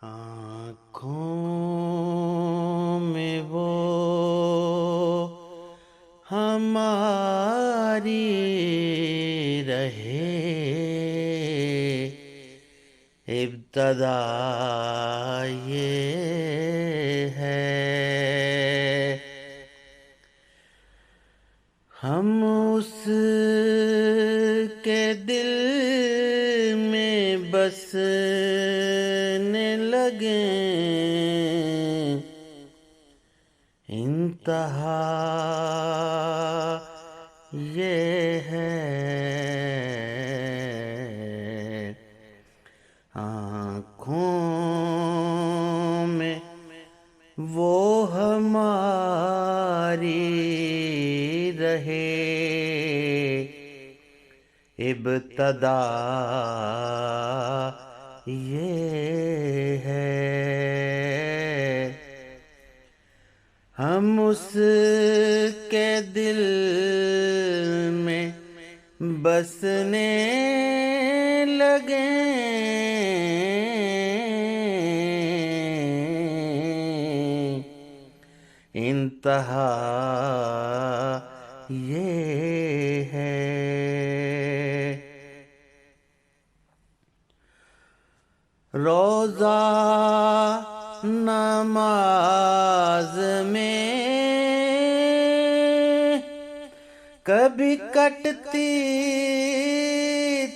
آنکھوں میں وہ ہماری رہے ابتدا یہ ہے، ہم اس کے دل میں بسنے لگیں، انتہا یہ ہے، آنکھوں میں وہ ہماری رہے ابتدا یہ ہے، ہم اس کے دل میں بسنے لگیں، انتہا یہ ہے، روزہ نماز میں کبھی کٹتی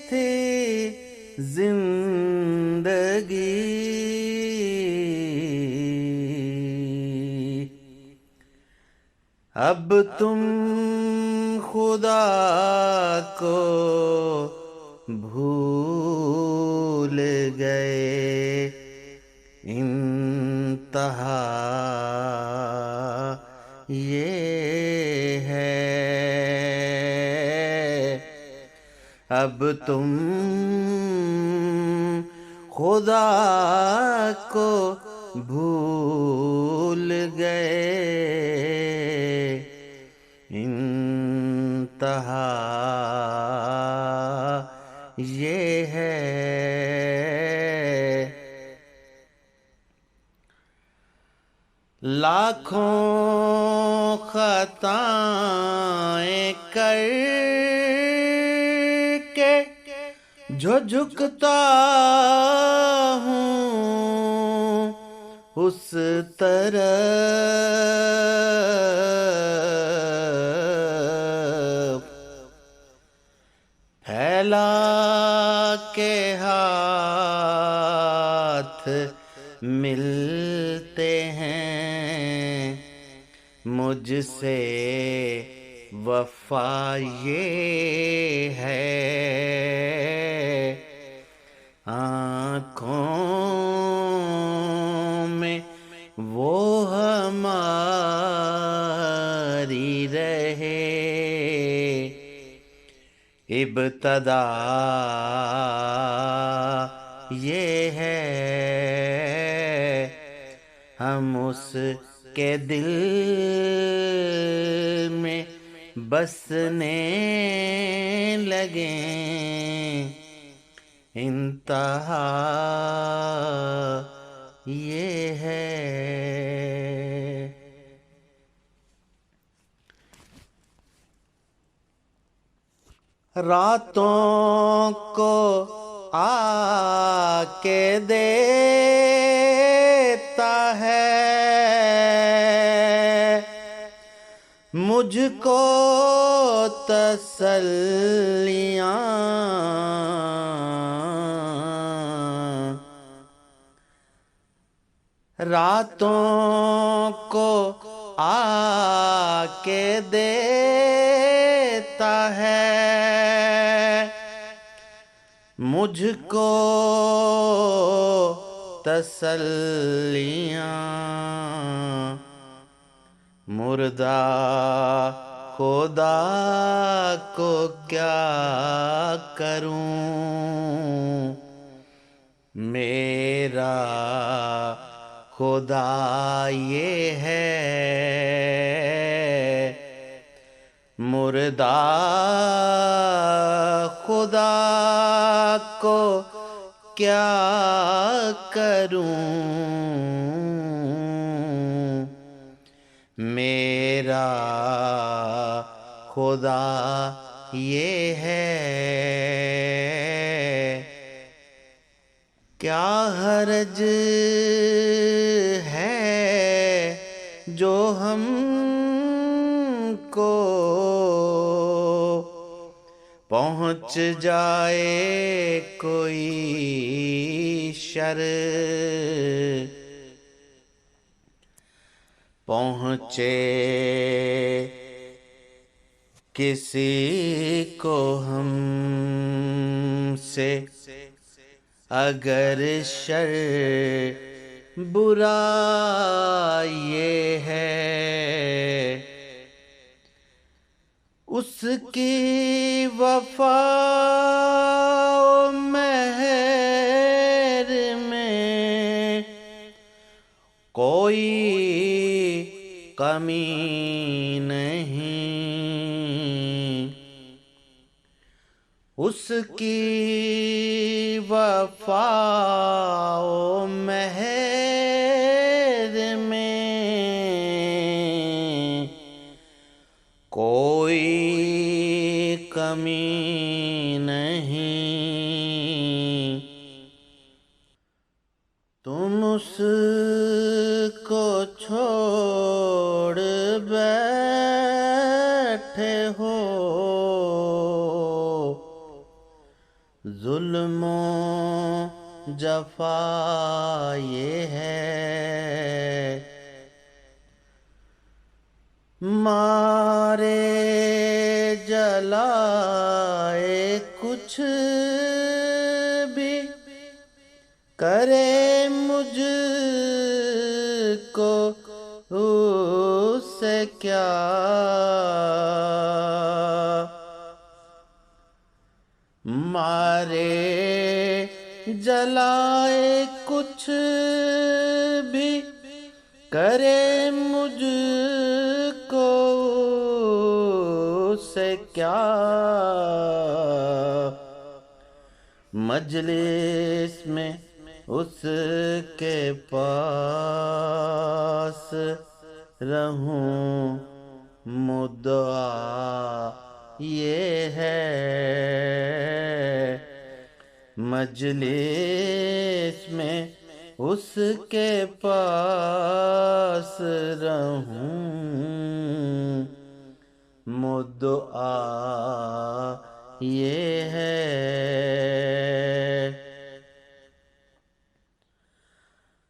تھی زندگی، اب تم خدا کو بھول گئے، انتہا یہ ہے، اب تم خدا کو بھول گئے، انتہا یہ ہے، لاکھوں خطائیں کر کے جو جھکتا ہوں اس طرف، پھیلا کے ہاتھ ملتے ہیں، مجھ سے وفا یہ ہے، آنکھوں میں وہ ہماری رہے ابتدا یہ ہے، ہم اس کے دل میں بسنے لگیں، انتہا یہ ہے، راتوں کو آ کے دیتا ہے مجھ کو تسلیاں، راتوں کو آ کے دیتا ہے مجھ کو تسلیاں، مردہ خدا کو کیا کروں، میرا خدا یہ ہے، مردہ خدا کو کیا کروں میرا خدا یہ ہے کیا حرج ہے جو ہم کو پہنچ جائے کوئی شر پہنچے کسی کو ہم سے اگر شر برا یہ ہے اس کی وفا و مہر میں کوئی کمی نہیں اس کی وفا و مہر میں کوئی کمی نہیں تم اس کو چھوڑ بیٹھے ہو ظلم و جفا یہ ہے مارے جلائے کچھ بھی کرے مجھ کو اس سے کیا مارے جلائے کچھ بھی کرے مجھ کو اس سے کیا مجلس میں اس کے پاس رہوں مدعا یہ ہے مجلس میں اس کے پاس رہوں مدعا یہ ہے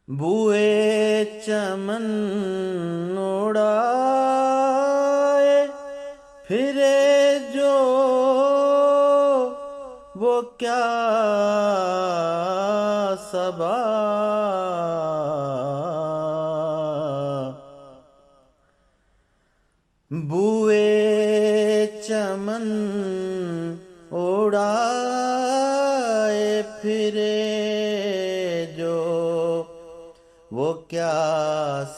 بوئے چمن اڑائے پھرے جو وہ کیا صبا بوئے چمن اڑائے پھرے جو وہ کیا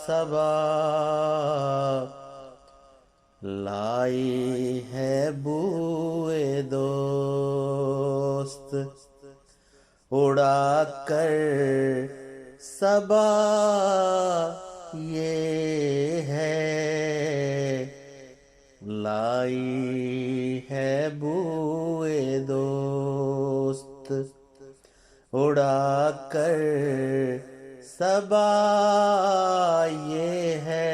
صبا لائی ہے بوئے دوست اڑا کر صبا یہ ہے لائی ہے بوئے دوست اڑا کر صبا یہ ہے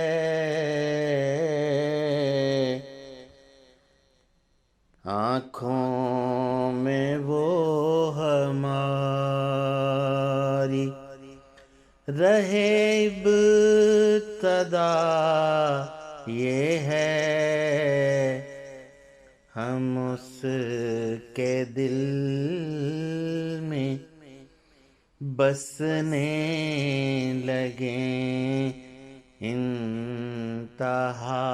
آنکھوں میں وہ ہماری رہے ابتدا یہ ہے ہم اس کے دل میں بسنے لگیں انتہا